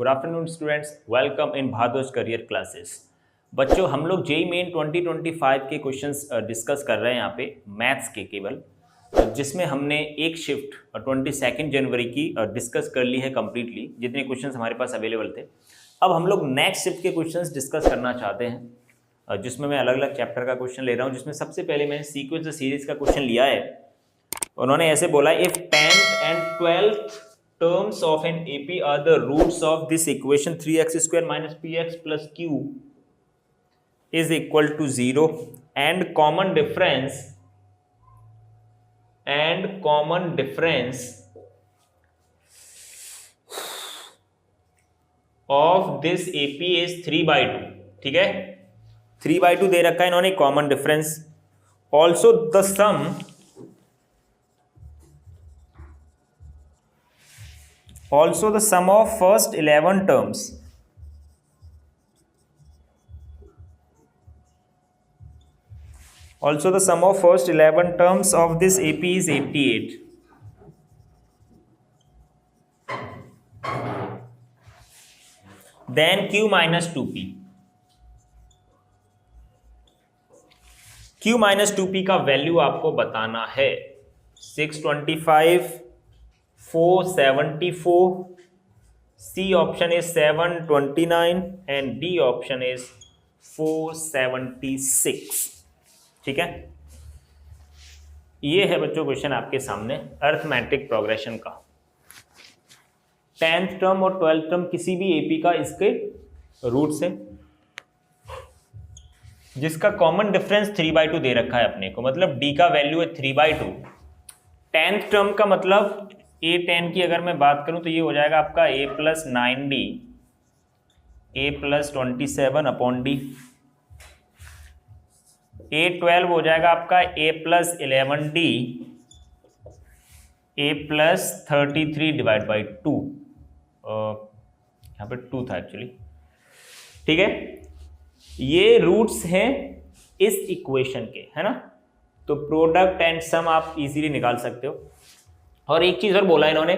Good afternoon students, welcome in Bhadoj career classes. बच्चों, हम लोग जेईई मेन 2025 के क्वेश्चंस डिस्कस कर रहे हैं यहाँ पे मैथ्स के केवल, जिसमें हमने एक शिफ्ट 22 जनवरी की डिस्कस कर ली है कम्प्लीटली, जितने क्वेश्चंस हमारे पास अवेलेबल थे। अब हम लोग नेक्स्ट शिफ्ट के क्वेश्चंस डिस्कस करना चाहते हैं, जिसमें मैं अलग अलग चैप्टर का क्वेश्चन ले रहा हूँ। जिसमें सबसे पहले मैंने सीक्वेंस सीरीज का क्वेश्चन लिया है। उन्होंने ऐसे बोला, if 10th and 12th terms of an AP are the roots of this equation 3x square minus px plus q is equal to 0 and common difference of this AP is 3/2। ठीक है, 3/2 दे रखा है इन्होंने common difference. Also the sum of first 11 terms of this AP is 88। then q minus 2p। q minus 2p का value आपको बताना है। 625, 474, C option is 729 and D option is 476। ठीक है, ये है बच्चों क्वेश्चन आपके सामने अर्थमेटिक प्रोग्रेशन का। 10th टर्म और 12th टर्म किसी भी एपी का इसके रूट से, जिसका कॉमन डिफरेंस 3/2 दे रखा है अपने को, मतलब D का वैल्यू है 3/2। 10th टर्म का मतलब A10 की अगर मैं बात करूं तो ये हो जाएगा आपका A + 9D A + 27 upon D। A12 हो जाएगा आपका A + 11D A + 33 divide by 2। यहाँ पे 2 था एक्चुअली। ठीक है, ये रूट्स हैं इस इक्वेशन के, है ना। तो प्रोडक्ट एंड सम आप इजीली निकाल सकते हो। और एक चीज और बोला इन्होंने,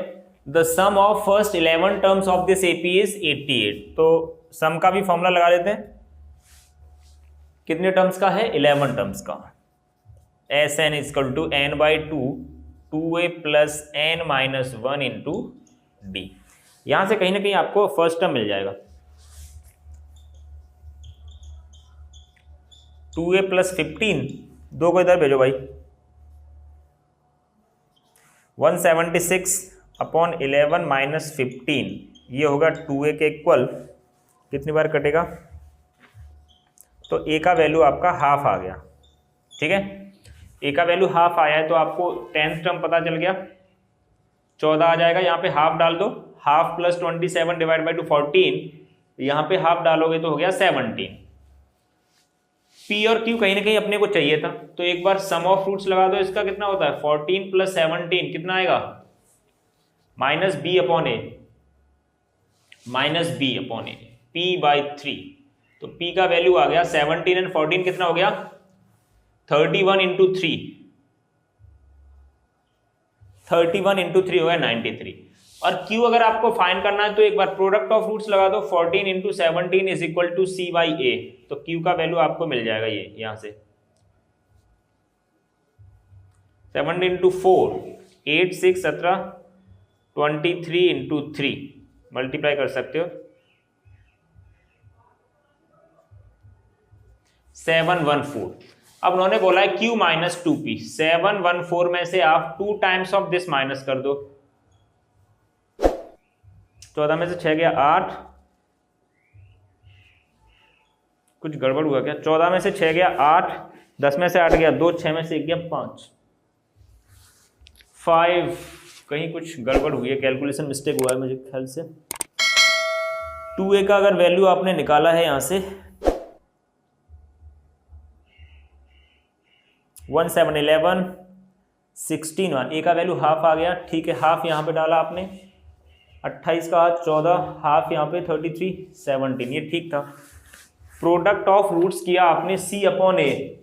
the sum of first 11 terms of this AP is 88। तो सम का भी फॉर्मूला लगा देते हैं। कितने टर्म्स का है? 11 टर्म्स का। Sn = n/2 2a + n - 1 × d। यहां से कहीं ना कहीं आपको फर्स्ट टर्म मिल जाएगा। 2a + 15, 2 को इधर भेजो भाई। 176 अपॉन 11 - 15, ये होगा 2a के इक्वल। कितनी बार कटेगा? तो a का वैल्यू आपका हाफ आ गया। ठीक है, a का वैल्यू हाफ आया है तो आपको 10th टर्म पता चल गया, 14 आ जाएगा। यहाँ पे हाफ डाल दो, हाफ + 27 डिवाइड बाई 2 14, यहाँ पे हाफ डालोगे तो हो गया 17। P और Q कहीं ना कहीं अपने को चाहिए था, तो एक बार सम ऑफ रूट्स लगा दो। इसका कितना होता है? 14 + 17 कितना आएगा? -b upon a, P/3। तो P का वैल्यू आ गया 17 और 14 कितना हो गया? 31 × 3, 31 × 3 हो गया 93। और Q अगर आपको फाइंड करना है तो एक बार प्रोडक्ट ऑफ रूट्स लगा दो। 14 × 17 = C/A। तो Q का वैल्यू आपको मिल जाएगा ये यहां से 7 × 4 8 6 17 23 × 3 मल्टीप्लाई कर सकते हो। 714। अब उन्होंने बोला है Q - 2p। 714 में से आप 2 टाइम्स ऑफ दिस माइनस कर दो। 14 में से 6 गया 8, कुछ गड़बड़ हुआ क्या? 14 में से 6 गया 8, 10 में से 8 गया 2, 6 में से 1 गया 5, कहीं कुछ गड़बड़ हुई है, कैलकुलेशन मिस्टेक हुआ है मुझे ख्याल से। 2a का अगर वैल्यू आपने निकाला है यहां से 1 7 11 16 1, a का वैल्यू हाफ आ गया। ठीक है, हाफ यहां पे डाला आपने, 28 का 14, हाफ यहाँ पे 33 17, ये ठीक था। प्रोडक्ट ऑफ रूट्स किया आपने C/A।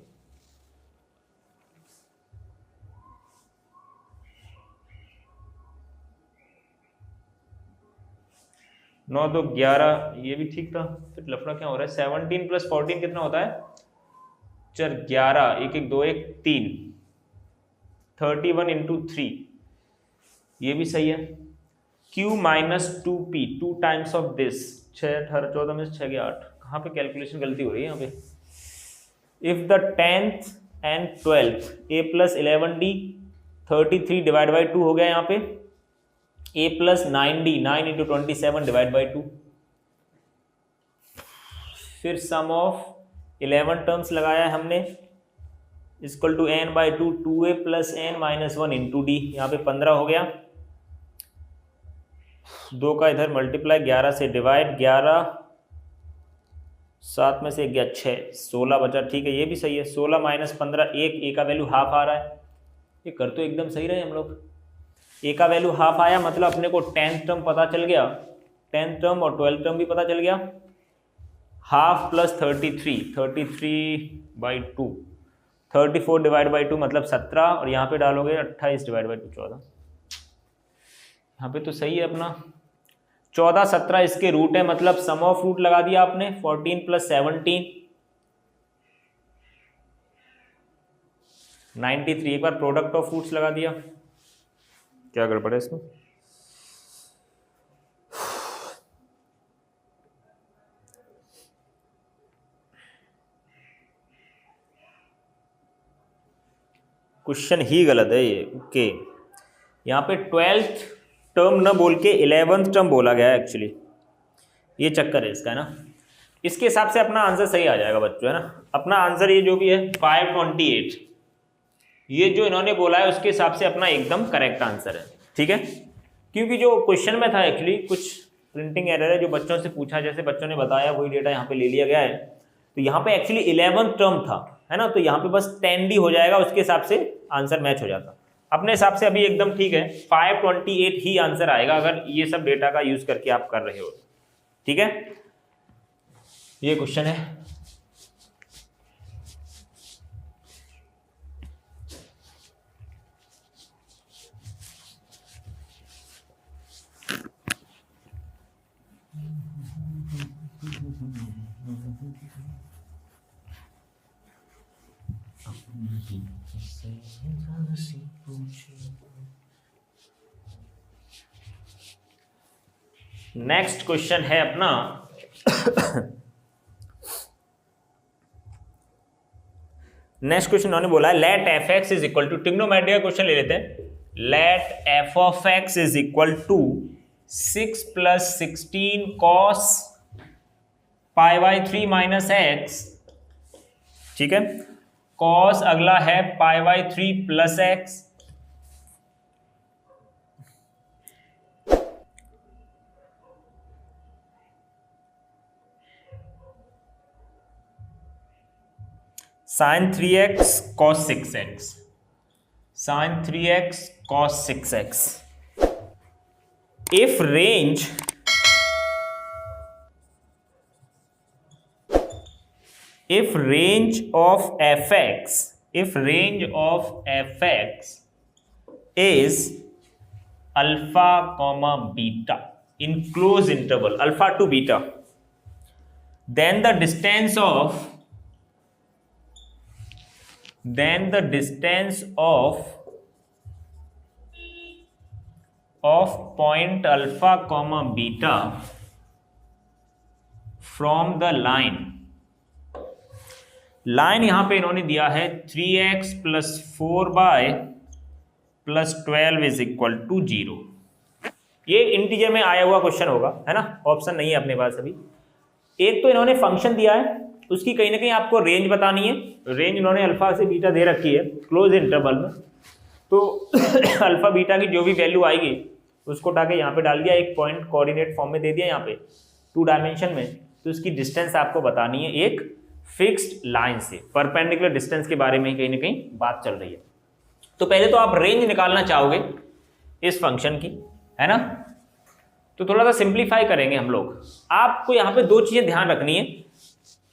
9 2 11, ये भी ठीक था। फिर लफड़ा क्या हो रहा है, 17 + 14 कितना होता है, चल 11, 1 1 2 1 3, 31 × 3, ये भी सही है। Q - 2P 2 times of this, 6 18 14 में से 6 गया 8, कहाँ पे कैलकुलेशन गलती हो रही है यहाँ पे। If the 10th and 12th A + 11D 33 / 2 हो गया यहाँ पे, A + 9D 9 × 27 / 2। फिर सम ऑफ 11 टर्म्स लगाया है हमने, equal to n/2 2A + n - 1 × D, यहाँ पे 15 हो गया। 2 का इधर मल्टीप्लाई, 11 से डिवाइड, 11 7 में से 1 गया 6, 16 बचा, ठीक है ये भी सही है। 16 - 15 1, A का वैल्यू हाफ आ रहा है, ये कर तो एकदम सही रहे हम लोग। A का वैल्यू हाफ आया मतलब अपने को 10th टर्म पता चल गया, 10th टर्म और 12th टर्म भी पता चल गया। हाफ प्लस 33 33/2, 34 / 2 मतलब 17, और यहाँ पे डालोगे 28 / 2 14, यहाँ पे तो सही है अपना। 14 17 इसके रूट है, मतलब सम ऑफ रूट लगा दिया आपने, 14 + 17 93, एक बार प्रोडक्ट ऑफ रूट्स लगा दिया। क्या गड़बड़ है इसमें, क्वेश्चन ही गलत है ये। ओके, यहाँ पे 12th टर्म न बोल के 11th टर्म बोला गया है एक्चुअली, ये चक्कर है इसका, है ना। इसके हिसाब से अपना आंसर सही आ जाएगा बच्चों, है ना। अपना आंसर ये जो भी है 528, ये जो इन्होंने बोला है उसके हिसाब से अपना एकदम करेक्ट आंसर है, ठीक है। क्योंकि जो क्वेश्चन में था एक्चुअली कुछ प्रिंटिंग एरर है, जो बच्चों से पूछा, जैसे बच्चों ने बताया वही डेटा यहाँ पे ले लिया गया है। तो यहाँ पे एक्चुअली 11th टर्म था, है ना, तो यहाँ पे बस 10D हो जाएगा, उसके हिसाब से आंसर मैच हो जाता। अपने हिसाब से अभी एकदम ठीक है, 528 ही आंसर आएगा अगर ये सब डेटा का यूज करके आप कर रहे हो, ठीक है। ये क्वेश्चन है। नेक्स्ट क्वेश्चन है अपना नेक्स्ट क्वेश्चन उन्होंने बोला है let f(x) is equal to, trigonometry का क्वेश्चन ले लेते हैं। Let f(x) is equal to 6 + 16 cos π/3 - x, ठीक है। cos अगला है π/3 + x, sin 3x cos 6x, sin 3x cos 6x। if range of f(x) is alpha comma beta in closed interval alpha to beta, then the distance of point alpha comma beta from the line यहां पे इन्होंने दिया है 3x + 4y + 12 is equal to 0। ये integer में आया हुआ question होगा, है ना, ऑप्शन नहीं है अपने पास अभी। एक तो इन्होंने फंक्शन दिया है, उसकी कहीं ना कहीं आपको रेंज बतानी है। रेंज इन्होंने अल्फा से बीटा दे रखी है क्लोज इंटरवल में, तो अल्फा बीटा की जो भी वैल्यू आएगी उसको उठा के यहाँ पे डाल दिया, एक पॉइंट कोऑर्डिनेट फॉर्म में दे दिया यहाँ पे 2 डायमेंशन में। तो उसकी डिस्टेंस आपको बतानी है एक फिक्स्ड लाइन से, परपेंडिकुलर डिस्टेंस के बारे में कहीं ना कहीं बात चल रही है। तो पहले तो आप रेंज निकालना चाहोगे इस फंक्शन की, है ना। तो थोड़ा सा सिंप्लीफाई करेंगे हम लोग। आपको यहाँ पे 2 चीजें ध्यान रखनी है।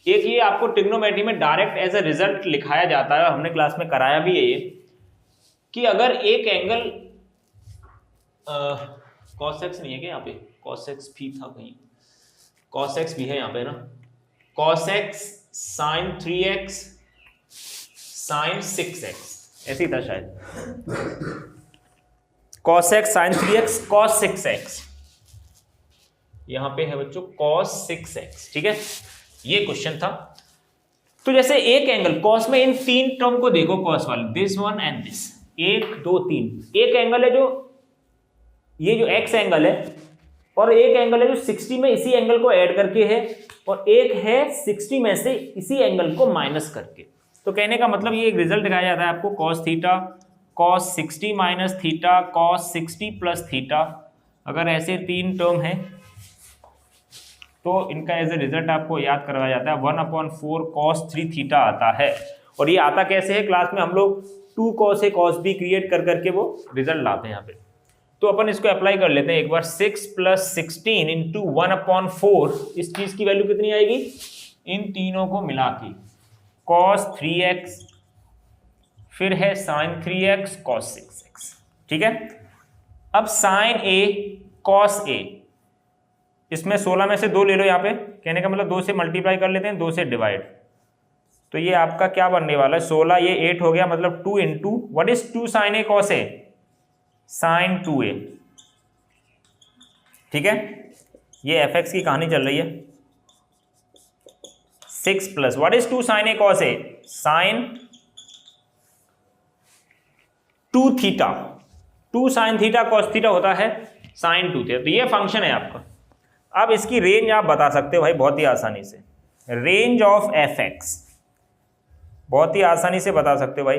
एक ये आपको ट्रिग्नोमेट्री में डायरेक्ट एज अ रिजल्ट लिखाया जाता है, हमने क्लास में कराया भी है ये, कि अगर एक एंगल cos x नहीं है क्या यहाँ पे, cos x भी था कहीं, cos x भी है यहाँ पे ना, cos x sin 3x sin 6x, ऐसे ही था शायद, cos x sin 3x cos 6x, यहां पे है बच्चों cos 6x, ठीक है, ये क्वेश्चन था। तो जैसे एक एंगल cos में इन तीन टर्म को देखो, cos वाले, दिस वन एंड दिस, 1 2 3, एक एंगल है जो ये जो x एंगल है, और एक एंगल है जो 60 में इसी एंगल को ऐड करके है, और एक है 60 में से इसी एंगल को माइनस करके। तो कहने का मतलब ये एक रिजल्ट दिखाया जाता है आपको, cos theta cos 60 minus theta cos 60 plus theta, अगर ऐसे तीन टर्म है तो इनका एज ए रिजल्ट आपको याद करवाया जाता है 1/4 cos 3 थीटा आता है। और ये आता कैसे है, क्लास में हम लोग 2 cos a cos b create कर करके वो रिजल्ट लाते हैं यहाँ पे। तो अपन इसको अप्लाई कर लेते हैं एक बार, 6 + 16 इंटू 1/4, इस चीज की वैल्यू कितनी आएगी, इन तीनों को मिला के cos 3x, फिर है sin 3x cos 6x, ठीक है। अब sin a cos a, इसमें 16 में से 2 ले लो, यहाँ पे कहने का मतलब 2 से मल्टीप्लाई कर लेते हैं, 2 से डिवाइड, तो ये आपका क्या बनने वाला है, 16 ये 8 हो गया, मतलब 2 into what is 2 sin a cos a, sin 2a, ठीक है। ये fx की कहानी चल रही है, 6 plus what is 2 sin a cos a, sin 2 theta, 2 sin theta cos theta होता है sin 2 थीटा। तो ये फंक्शन है आपका। अब इसकी रेंज आप बता सकते हो भाई बहुत ही आसानी से, रेंज ऑफ fx बहुत ही आसानी से बता सकते हो भाई।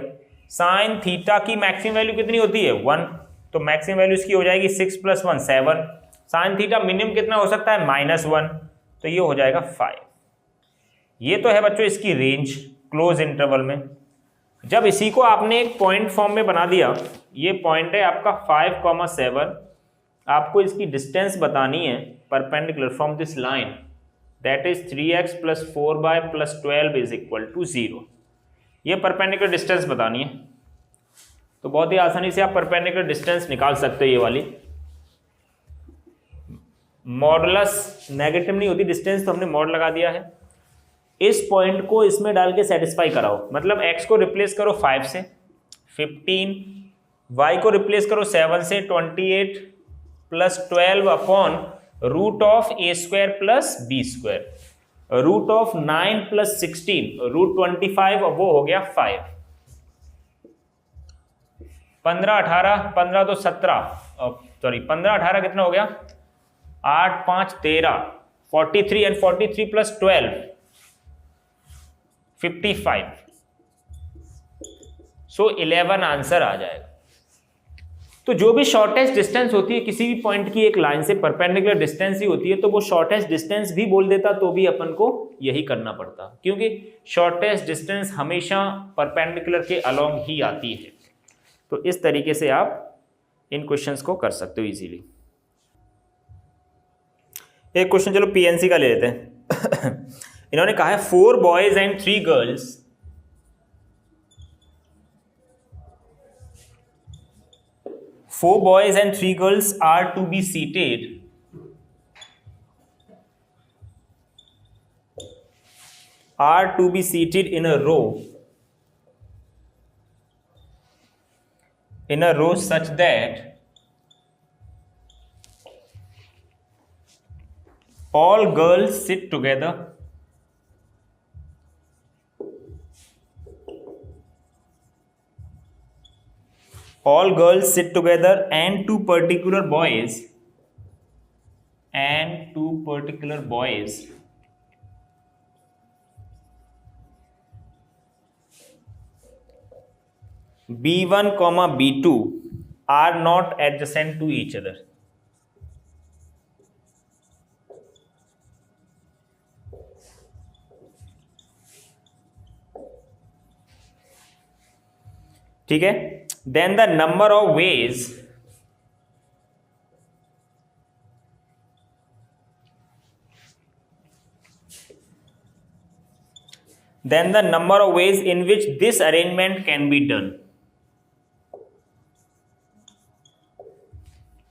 sin थीटा की मैक्सिमम वैल्यू कितनी होती है 1, तो मैक्सिमम वैल्यू इसकी हो जाएगी 6 + 1 7, sin थीटा मिनिमम कितना हो सकता है -1, तो ये हो जाएगा 5। ये तो है बच्चों इसकी रेंज क्लोज इंटरवल में। जब इसी को आपने एक पॉइंट फॉर्म में बना दिया, ये पॉइंट है आपका 5,7, आपको इसकी डिस्टेंस बतानी है perpendicular from this line, that is 3x + 4y + 12 = 0। ये परपेंडिकुलर डिस्टेंस बतानी है, तो बहुत ही आसानी से आप परपेंडिकुलर डिस्टेंस निकाल सकते हो। ये वाली मॉडुलस नेगेटिव नहीं होती डिस्टेंस, तो हमने मॉड लगा दिया है। इस पॉइंट को इसमें डाल के सेटिस्फाई कराओ, मतलब x को रिप्लेस करो 5 से 15, y को रिप्लेस करो 7 से 28 + 12/√of a² + b², √9 + 16 √25, वो हो गया 5, 15 18 15 तो 17, सॉरी 15 18 कितना हो गया 8 5 13, 43 एंड 43 + 12 55, सो 11 आंसर आ जाएगा। तो जो भी शॉर्टेस्ट डिस्टेंस होती है किसी भी पॉइंट की एक लाइन से, परपेंडिकुलर डिस्टेंस ही होती है, तो वो शॉर्टेस्ट डिस्टेंस भी बोल देता तो भी अपन को यही करना पड़ता, क्योंकि शॉर्टेस्ट डिस्टेंस हमेशा परपेंडिकुलर के अलोंग ही आती है। तो इस तरीके से आप इन क्वेश्चंस को कर सकते हो इजीली। एक क्वेश्चन चलो पीएनसी का ले लेते हैं। इन्होंने कहा है 4 boys and 3 girls are to be seated in a row such that all girls sit together and two particular boys B1, B2 are not adjacent to each other. ठीक है, then the number of ways in which this arrangement can be done,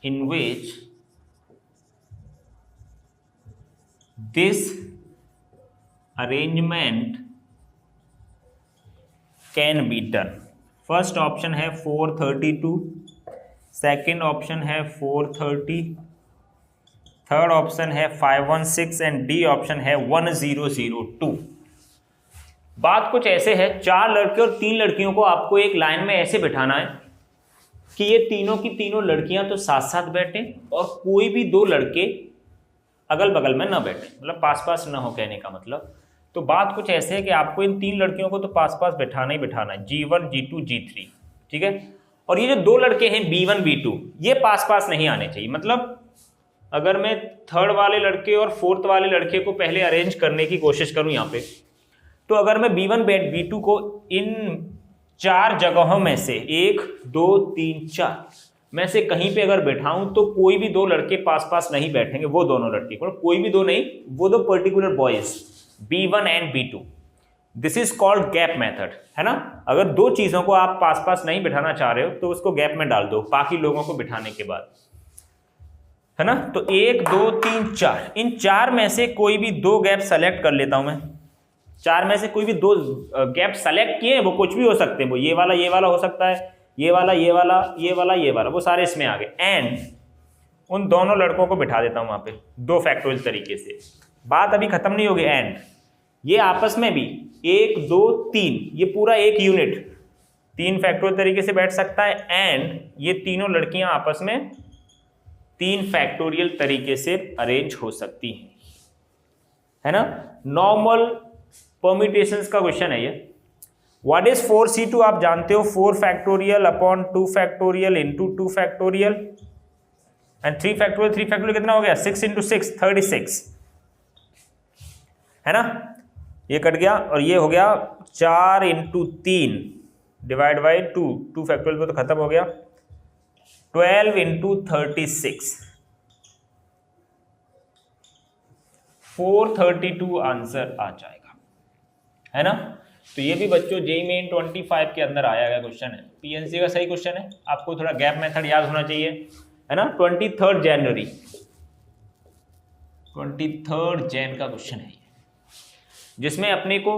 in which this arrangement can be done. First option है 432, second option है 430, third option है 516 and D option है 1002। बात कुछ ऐसे है, 4 लड़के और 3 लड़कियों को आपको एक लाइन में ऐसे बिठाना है कि ये तीनों की तीनों लड़कियां तो साथ साथ बैठे और कोई भी 2 लड़के अगल बगल में ना बैठे, मतलब पास पास ना हो, कहने का मतलब। तो बात कुछ ऐसे है कि आपको इन 3 लड़कियों को तो पास पास बैठाना ही बैठाना है, G1 G2 G3, ठीक है। और ये जो 2 लड़के हैं B1 B2, ये पास पास नहीं आने चाहिए। मतलब अगर मैं थर्ड वाले लड़के और फोर्थ वाले लड़के को पहले अरेंज करने की कोशिश करूं यहाँ पे, तो अगर मैं B1 B2 को इन 4 जगहों में से 1 2 3 4 में से कहीं पे अगर बैठाऊं तो कोई भी 2 लड़के पास पास नहीं बैठेंगे, वो दोनों लड़के को, कोई भी 2 नहीं, वो 2 particular boys B1 and B2। This is called gap method, है ना। अगर 2 चीजों को आप पास पास नहीं बिठाना चाह रहे हो तो उसको गैप में डाल दो बाकी लोगों को बिठाने के बाद, है ना। तो 1 2 3 4, इन 4 में से कोई भी 2 गैप सेलेक्ट कर लेता हूं मैं। 4 में से कोई भी 2 गैप सेलेक्ट किए, वो कुछ भी हो सकते हैं, वो ये वाला हो सकता है, ये वाला ये वाला ये वाला ये वाला, वो सारे इसमें आ गए। एंड उन दोनों लड़कों को बिठा देता हूं वहां पे 2 फैक्टोरियल तरीके से। बात अभी खत्म नहीं होगी। एंड ये आपस में भी 1 2 3, ये पूरा एक यूनिट 3 फैक्टोरियल तरीके से बैठ सकता है। एंड ये तीनों लड़कियां आपस में 3 फैक्टोरियल तरीके से अरेंज हो सकती हैं, है ना। नॉर्मल परम्यूटेशंस का क्वेश्चन है ये। व्हाट इज 4C2 आप जानते हो, 4 factorial upon 2 factorial into 2 factorial and 3 factorial. 3 factorial कितना हो गया, 6 इंटू 6 36, है ना। ये कट गया और ये हो गया 4 इंटू 3 डिवाइड बाई 2, 2 फैक्टोरियल तो खत्म हो गया, 12 इंटू 36, 432 आंसर आ जाएगा, है ना। तो ये भी बच्चों जेईई मेन 25 के अंदर आया गया क्वेश्चन है, पीएनसी का सही क्वेश्चन है। आपको थोड़ा गैप मेथड याद होना चाहिए, है ना। 23 जनवरी 23 जैन का क्वेश्चन है, जिसमें अपने को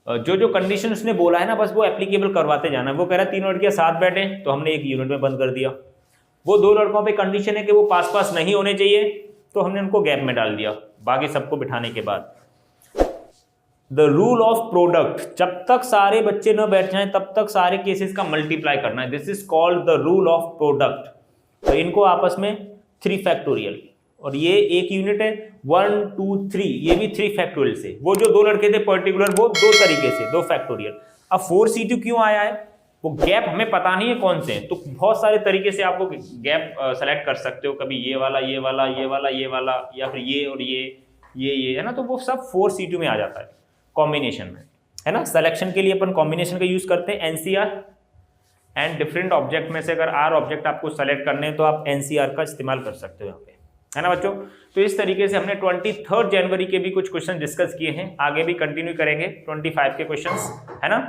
जो जो कंडीशन उसने बोला है ना, बस वो एप्लीकेबल करवाते जाना है। वो कह रहा है 3 लड़कियां साथ बैठे तो हमने एक यूनिट में बंद कर दिया। वो 2 लड़कों पे कंडीशन है कि वो पास पास नहीं होने चाहिए, तो हमने उनको गैप में डाल दिया बाकी सबको बिठाने के बाद। द रूल ऑफ प्रोडक्ट, जब तक सारे बच्चे न बैठ जाएं तब तक सारे केसेस का मल्टीप्लाई करना है। This is called the rule of product. तो इनको आपस में 3 फैक्टोरियल, और ये एक यूनिट है 1 2 3, ये भी 3 फैक्टोरियल से। वो जो 2 लड़के थे पर्टिकुलर, वो 2 तरीके से 2 फैक्टोरियल। अब 4C2 क्यों आया है, वो गैप हमें पता नहीं है कौन से हैं, तो बहुत सारे तरीके से आप वो गैप सेलेक्ट कर सकते हो। कभी ये वाला ये वाला ये वाला ये वाला, या फिर ये और ये, है ना। तो वो सब 4C2 में आ जाता है कॉम्बिनेशन में, है ना। सिलेक्शन के लिए अपन कॉम्बिनेशन का यूज करते हैं, एनसीआर एंड डिफरेंट ऑब्जेक्ट में से अगर आर ऑब्जेक्ट आपको सेलेक्ट करने हैं तो आप एनसीआर का इस्तेमाल कर सकते हो यहाँ पे, है ना बच्चों। तो इस तरीके से हमने 23 जनवरी के भी कुछ क्वेश्चन डिस्कस किए हैं, आगे भी कंटिन्यू करेंगे 25 के क्वेश्चंस, है ना।